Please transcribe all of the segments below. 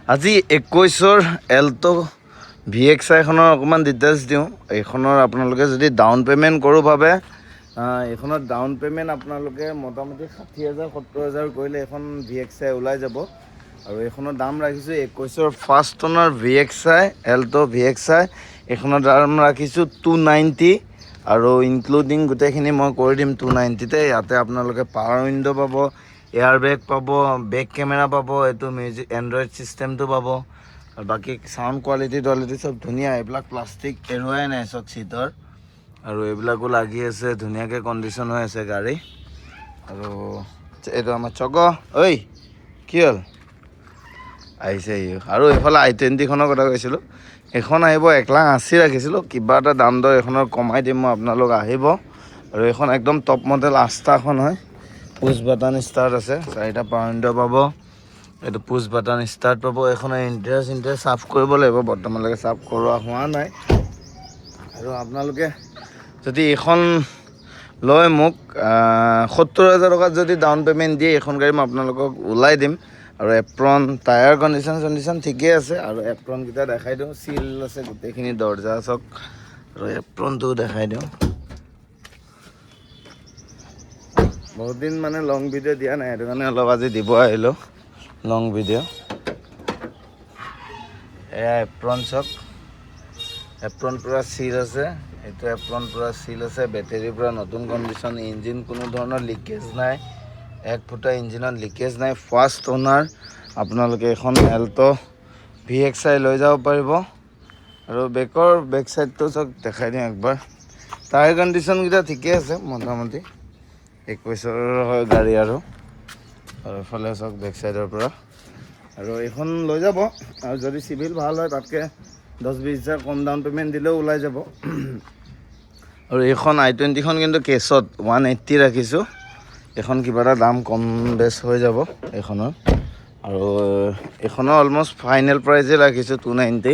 আজি 21ৰ Alto VXI খনৰ অকমান ডিটেইলছ দিওঁ। এইখনৰ আপোনালোকে যদি ডাউন পেমেন্ট কৰোঁ ভাবে এইখনৰ ডাউন পেমেন্ট আপোনালোকে মোটামুটি 60,000 70,000 কৰিলে এখন VXI ওলাই যাব। আৰু এইখনৰ দাম ৰাখিছোঁ 21ৰ ফাৰ্ষ্ট অনাৰ VXI এল্টো VXI এইখনৰ দাম ৰাখিছোঁ 290 আৰু ইনক্লুডিং গোটেইখিনি মই কৰি দিম 290তে। ইয়াতে আপোনালোকে পাৱাৰ উইণ্ডো পাব, এয়াৰ বেগ পাব, বেক কেমেৰা পাব, এইটো মিউজিক এণ্ড্ৰইড ছিষ্টেমটো পাব। আৰু বাকী চাউণ্ড কোৱালিটি চব ধুনীয়া। এইবিলাক প্লাষ্টিক এৰুৱাই নাই চব চিটৰ। আৰু এইবিলাকো লাগি আছে, ধুনীয়াকৈ কণ্ডিশ্যন হৈ আছে গাড়ী। আৰু এইটো আমাৰ চক ঐ কি হ'ল আহিছে ই। আৰু এইফালে i20খনৰ কথা কৈছিলোঁ, এইখন আহিব 1,80,000 ৰাখিছিলোঁ। কিবা এটা দাম দৰ এইখনৰ কমাই দিম মই, আপোনালোক আহিব। আৰু এইখন একদম টপ মডেল আস্থাখন হয়। পুছ বাটন ষ্টাৰ্ট আছে, 4টা পাৱাৰ উইণ্ডো পাব। এইটো পুছ বাটন ষ্টাৰ্ট পাব। এইখনৰ ইণ্টাৰেষ্ট চাফ কৰিব লাগিব, বৰ্তমানলৈকে চাফ কৰোৱা হোৱা নাই। আৰু আপোনালোকে যদি এইখন লয় মোক 70,000 টকাত যদি ডাউন পে'মেণ্ট দিয়ে এইখন গাড়ী মই আপোনালোকক ওলাই দিম। আৰু এপ্ৰন টায়াৰ কণ্ডিশ্যন ঠিকেই আছে। আৰু এপ্ৰনকেইটা দেখাই দিওঁ, চিল আছে গোটেইখিনি, দৰ্জা চক। আৰু এপ্ৰনটোও দেখাই দিওঁ। বহুত দিন মানে লং ভিডিঅ' দিয়া নাই, সেইটো কাৰণে অলপ আজি দিব আহিলোঁ লং ভিডিঅ'। এয়া এপ্ৰন চক, এপ্ৰন পূৰা চিল আছে। এইটো এপ্ৰন পূৰা চিল আছে, বেটেৰী পূৰা নতুন কণ্ডিশ্যন, ইঞ্জিন কোনো ধৰণৰ লিকেজ নাই, 1 ফুটা ইঞ্জিনত লিকেজ নাই। ফাৰ্ষ্ট অ'নাৰ আপোনালোকে এখন এল্টো VXI লৈ যাব পাৰিব। আৰু বেক চাইডটো চক দেখাই দিওঁ একবাৰ। টায়াৰ কণ্ডিশ্যনকেইটা ঠিকে আছে মোটামুটি, 21ৰ হয় গাড়ী। আৰু এইফালে চক বেক চাইডৰ পৰা। আৰু এইখন লৈ যাব। আৰু যদি চিভিল ভাল হয় তাতকৈ 10-20,000 কম ডাউন পে'মেণ্ট দিলেও ওলাই যাব। আৰু এইখন i20খন কিন্তু কেছত 180 ৰাখিছোঁ। এইখন কিবা এটা দাম কম বেছ হৈ যাব এইখনৰ। আৰু এইখনৰ অলমষ্ট ফাইনেল প্ৰাইজে ৰাখিছোঁ 290।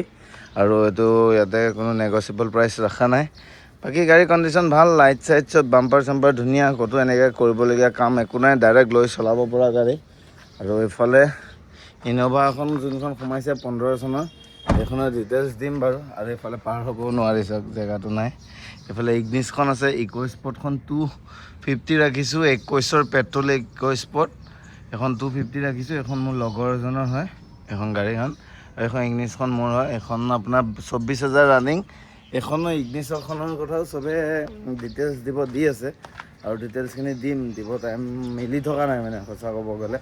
আৰু এইটো ইয়াতে কোনো নেগচিয়েবল প্ৰাইচ ৰখা নাই। বাকী গাড়ী কণ্ডিশ্যন ভাল, লাইট চাইট চব, বাম্পাৰ চাম্পাৰ ধুনীয়া, ক'তো এনেকৈ কৰিবলগীয়া কাম একো নাই, ডাইৰেক্ট লৈ চলাব পৰা গাড়ী। আৰু এইফালে ইন'ভা এখন যোনখন সোমাইছে 15 চনৰ, এইখনৰ ডিটেইলছ দিম বাৰু। আৰু এইফালে পাৰ হ'বও নোৱাৰি চক, জেগাটো নাই। এইফালে ইগনিছখন আছে, ইক' স্পৰ্টখন 250 ৰাখিছোঁ। 21ৰ পেট্ৰল ইক' স্পৰ্ট এখন 250 ৰাখিছোঁ। এখন মোৰ লগৰ এজনৰ হয় এখন গাড়ীখন, আৰু এখন ইগনিছখন মোৰ হয়। এখন আপোনাৰ 24,000 ৰানিং। এইখনৰ ইগনিছখনৰ কথাও চবে ডিটেইলছ দি আছে। আৰু ডিটেইলছখিনি দিব টাইম মিলি থকা নাই মানে সঁচা ক'ব গ'লে,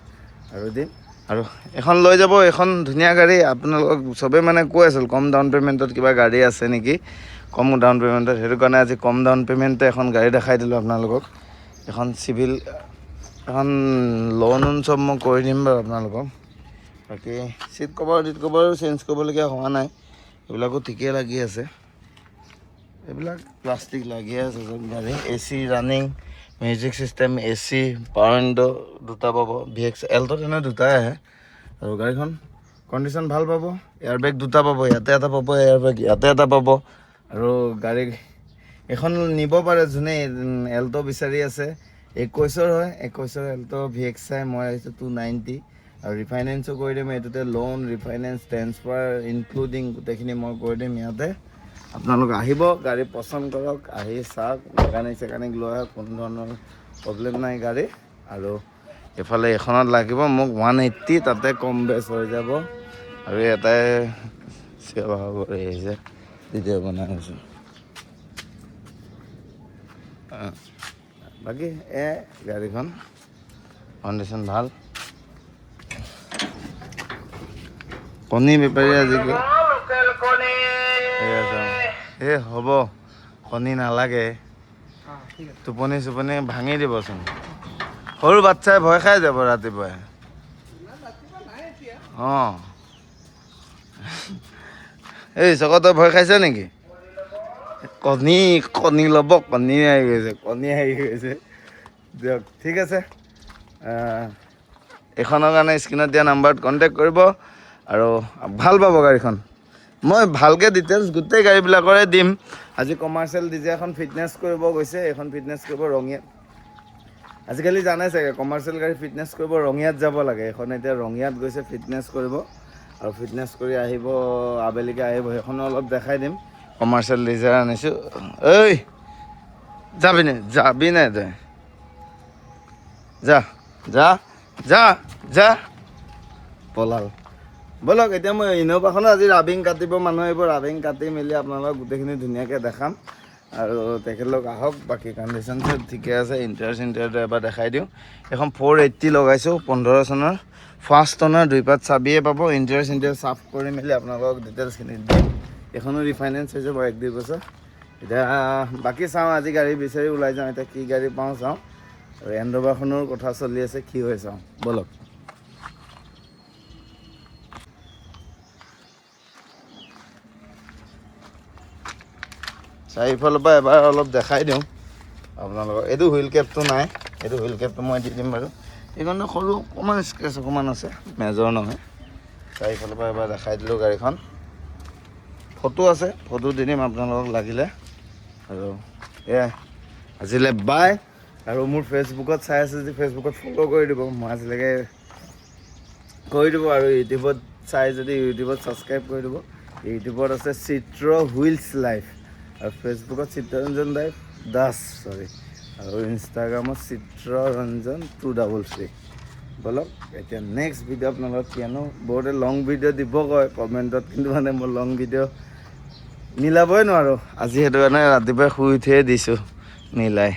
আৰু দিম। আৰু এখন লৈ যাব, এখন ধুনীয়া গাড়ী। আপোনালোকক চবেই মানে কৈ আছিল কম ডাউন পে'মেণ্টত কিবা গাড়ী আছে নেকি, কম ডাউন পে'মেণ্টত। সেইটো কাৰণে আজি কম ডাউন পে'মেণ্টে এখন গাড়ী দেখাই দিলোঁ আপোনালোকক। এখন চিভিল, এখন লোন চব মই কৰি দিম বাৰু আপোনালোকক। বাকী চিট কভাৰো চেঞ্জ কৰিবলগীয়া হোৱা নাই, এইবিলাকো ঠিকেই লাগি আছে। এইবিলাক প্লাষ্টিক লাগিয়ে আছে চব গাড়ী। AC running, music system, AC, power window 2টা পাব। VXI এল্টো তেনে 2টাই আহে। আৰু গাড়ীখন কণ্ডিশ্যন ভাল পাব। এয়াৰ বেগ 2টা পাব, ইয়াতে এটা পাব এয়াৰ বেগ, ইয়াতে এটা পাব। আৰু গাড়ী এখন নিব পাৰে যোনে এল্টো বিচাৰি আছে। 21ৰ হয়, 21ৰ এল্টো VXI মই আহিছোঁ 290। আৰু ৰিফাইনেন্সো কৰি দিম এইটোতে, লোন, ৰিফাইনেন্স, ট্ৰেন্সফাৰ ইনক্লুডিং গোটেইখিনি মই কৰি দিম ইয়াতে। আপোনালোক আহিব, গাড়ী পচন্দ কৰক, আহি চাওক, মেকানিক লৈ আহক, কোনো ধৰণৰ প্ৰব্লেম নাই গাড়ী। আৰু এইফালে এইখনত লাগিব মোক 180, তাতে কম বেছ হৈ যাব। আৰু এটাই সেৱা কৰি আহিছে, ভিডিঅ' বনাই আছোঁ। বাকী গাড়ীখন কণ্ডিশ্যন ভাল। কণী বেপাৰী আজিকালি হ'ব, কণী নালাগে, টোপনি ভাঙি দিবচোন। সৰু বাচ্ছাই ভয় খাই যাব ৰাতিপুৱাই। অঁ এই চকত ভয় খাইছে নেকি? কণী ল'ব, কণী আহি গৈছে দিয়ক। ঠিক আছে, এইখনৰ কাৰণে স্ক্ৰীণত দিয়া নাম্বাৰত কণ্টেক্ট কৰিব। আৰু ভাল পাব গাড়ীখন। মই ভালকৈ ডিটেইলছ গোটেই গাড়ীবিলাকৰে দিম। আজি কমাৰ্চিয়েল ডিজে এখন ফিটনেছ কৰিব গৈছে, এইখন ফিটনেছ কৰিব ৰঙিয়াত। আজিকালি জানে চাগে কমাৰ্চিয়েল গাড়ী ফিটনেছ কৰিব ৰঙিয়াত যাব লাগে। এখন এতিয়া ৰঙিয়াত গৈছে ফিটনেছ কৰিব। আৰু ফিটনেছ কৰি আহিব, আবেলিকে আহিব, সেইখনো অলপ দেখাই দিম। কমাৰ্চিয়েল ডিজাৰ আনিছোঁ। ঐ যাবি নে তই? যা যা যা যা পলাল। ব'লক এতিয়া মই ইন'ভাখনো আজি ৰাবিং কাটিব, মানুহ আহিব, ৰাবিং কাটি মেলি আপোনালোকক গোটেইখিনি ধুনীয়াকৈ দেখাম। আৰু তেখেতলোক আহক, বাকী কণ্ডিশ্যন চব ঠিকে আছে। ইণ্টাৰটো এবাৰ দেখাই দিওঁ। এখন 480 লগাইছোঁ, 15 চনৰ, ফাৰ্ষ্ট অনাৰ, 2 পাত চাবিয়ে পাব। ইণ্টাৰ চাফ কৰি মেলি আপোনালোকক ডিটেইলছখিনি দিম। এইখনো ৰিফাইনেন্স হৈছে বাৰু 1-2 বছৰ। এতিয়া বাকী চাওঁ, আজি গাড়ী বিচাৰি ওলাই যাওঁ। এতিয়া কি গাড়ী পাওঁ চাওঁ, আৰু এণ্ডভাৰখনৰ কথা চলি আছে, কি হৈ চাওঁ ব'লক। চাৰিওফালৰ পৰা এবাৰ অলপ দেখাই দিওঁ আপোনালোকক। এইটো হুইল কেপটো নাই, এইটো হুইল কেপটো মই দি দিম বাৰু। এইখনটো সৰু অকণমান স্ক্ৰেচ অকণমান আছে, মেজৰ নহয়। চাৰিওফালৰ পৰা এবাৰ দেখাই দিলোঁ গাড়ীখন। ফটো আছে, ফটো দি দিম আপোনালোকক লাগিলে। আৰু এয়াই আজিলৈ বাই। আৰু মোৰ ফেচবুকত চাই আছে যদি ফেচবুকত ফ'ল' কৰি দিব, মই আজিলৈকে কৰি দিব। আৰু ইউটিউবত চাই যদি ইউটিউবত ছাবস্ক্ৰাইব কৰি দিব। ইউটিউবত আছে চিত্ৰ হুইলছ লাইফ, আৰু ফেচবুকত চিত্ৰৰঞ্জন দাস আৰু ইনষ্টাগ্ৰামত চিত্ৰৰঞ্জন 233। ব'লক এতিয়া নেক্সট ভিডিঅ' আপোনালোকক কিয়নো বহুতে লং ভিডিঅ' দিব কয় কমেণ্টত, কিন্তু মানে মই লং ভিডিঅ' মিলাবই নোৱাৰোঁ। আজি সেইটো কাৰণে ৰাতিপুৱাই শুই উঠিয়ে দিছোঁ মিলাই।